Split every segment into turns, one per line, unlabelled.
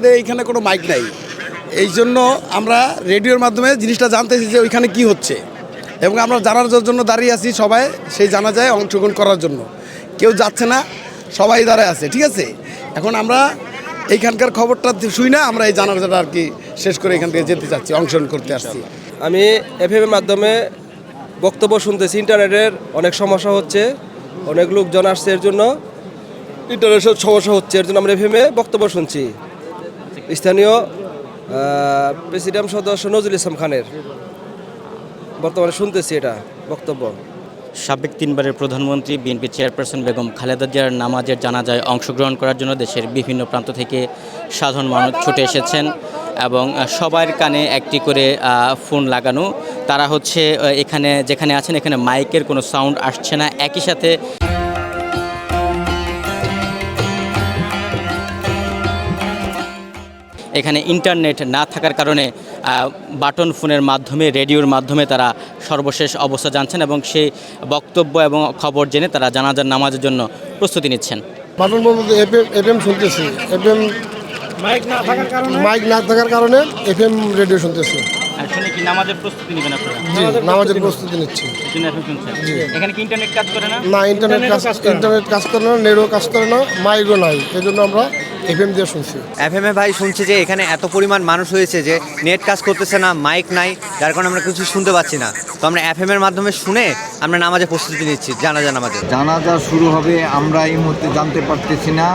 আমাদের এইখানে কোনো মাইক নাই, এই জন্য আমরা রেডিওর মাধ্যমে জিনিসটা জানতেছি যে ওইখানে কি হচ্ছে, এবং আমরা জানার জন্য দাঁড়িয়ে আছি সবাই সেই জানাজায় অংশগ্রহণ করার জন্য। কেউ যাচ্ছে না, সবাই দাঁড়ায় আছে, ঠিক আছে। এখন আমরা এইখানকার খবরটা শুই না, আমরা এই জানাজাটা আর কি শেষ করে এখান থেকে যেতে চাচ্ছি, অংশগ্রহণ করতে আসছি।
আমি এফএমের মাধ্যমে বক্তব্য শুনতেছি। ইন্টারনেটের অনেক সমস্যা হচ্ছে, অনেক লোকজন আসছে, এর জন্য ইন্টারনেটের সমস্যা হচ্ছে, এর জন্য আমরা এফএমে বক্তব্য শুনছি স্থানীয় প্রেসিডেন্ট সদস্য নজরুল ইসলাম খানের। বর্তমানে শুনতেছি এটা বক্তব্য।
সাবেক 3 বারের প্রধানমন্ত্রী বিএনপি চেয়ারপারসন বেগম খালেদা জিয়ার নামাজের জানাজায় অংশগ্রহণ করার জন্য দেশের বিভিন্ন প্রান্ত থেকে সাধারণ মানুষ ছুটে এসেছেন এবং সবার কানে একটি করে ফোন লাগানো। তারা হচ্ছে এখানে যেখানে আছেন এখানে মাইকের কোনো সাউন্ড আসছে না, একই সাথে এখানে ইন্টারনেট না থাকার কারণে বাটন ফোনের মাধ্যমে, রেডিওর মাধ্যমে তারা সর্বশেষ অবস্থা জানছেন এবং সেই বক্তব্য এবং খবর জেনে তারা জানাজার নামাজের জন্য প্রস্তুতি নিচ্ছেন।
বাটন বলতে এফএম শুনতেছি, এফএম মাইক না থাকার কারণে এফএম রেডিও শুনতেছি।
শুনে কি নামাজের প্রস্তুতি নেবেন আপনারা?
জি, নামাজের প্রস্তুতি নিচ্ছি।
এখানে কি ইন্টারনেট কাজ করে না?
না, ইন্টারনেট কাজ করে না, নেটও কাজ করে না, মাইকও নাই, এই জন্য আমরা এফএম দিয়ে শুনছি।
এফএমে ভাই শুনছি যে এখানে এত পরিমাণ মানুষ হয়েছে যে নেট কাজ করতেছে না, মাইক নাই, যার কারণে আমরা কিছু শুনতে পাচ্ছি না। তো আমরা এফএমের মাধ্যমে শুনে আমরা নামাজে প্রস্তুতি নিচ্ছি,
জানাজা শুরু হবে আমরা এই মুহূর্তে জানতে পারতেছি না।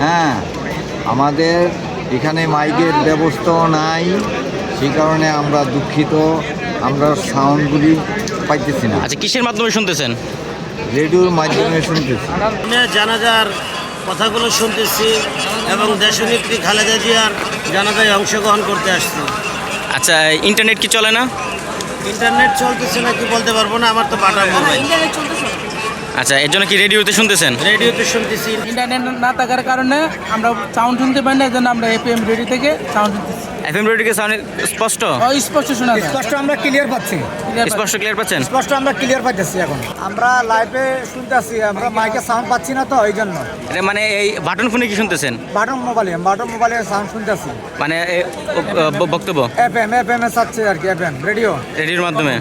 হ্যাঁ, আমাদের এখানে মাইকের ব্যবস্থাও নাই, সেই কারণে আমরা দুঃখিত, আমরা সাউন্ডগুলি পাইতেছি না।
আচ্ছা, কিসের মাধ্যমে শুনতেছেন?
রেডিওর মাধ্যমে শুনতেছি।
জানাজার কথাগুলো শুনতেছি এবং দেশনেত্রী খালেদা জিয়ার জানাজায় অংশগ্রহণ করতে আসছি।
আচ্ছা, ইন্টারনেট কি চলে না?
ইন্টারনেট চলতেছে না কি বলতে পারবো না, আমার তো বাটা মোবাইল।
আচ্ছা, এর জন্য কি রেডিওতে শুনতেছেন?
রেডিওতে শুনতেছি।
ইন্টারনেট না থাকার কারণে আমরা সাউন্ড শুনতে পাই না, এর জন্য আমরা এফএম রেডিও থেকে সাউন্ড শুনতেছি।
এফএম রেডিওকে সাউন্ড স্পষ্ট
স্পষ্ট শোনা যায়,
স্পষ্ট আমরা ক্লিয়ার পাচ্ছি,
স্পষ্ট ক্লিয়ার পাচ্ছেন?
স্পষ্ট আমরা ক্লিয়ার পাইতেছি। এখন আমরা লাইভে শুনতেছি, আমরা মাইকে সাউন্ড পাচ্ছি না, তো এই জন্য।
মানে এই বাটন ফোনে কি শুনতেছেন?
বাটন মোবাইলে সাউন্ড শুনতেছি,
মানে বক্তব্য
এফএম এ চাচ্ছে আর কি, এফএম রেডিওর
মাধ্যমে।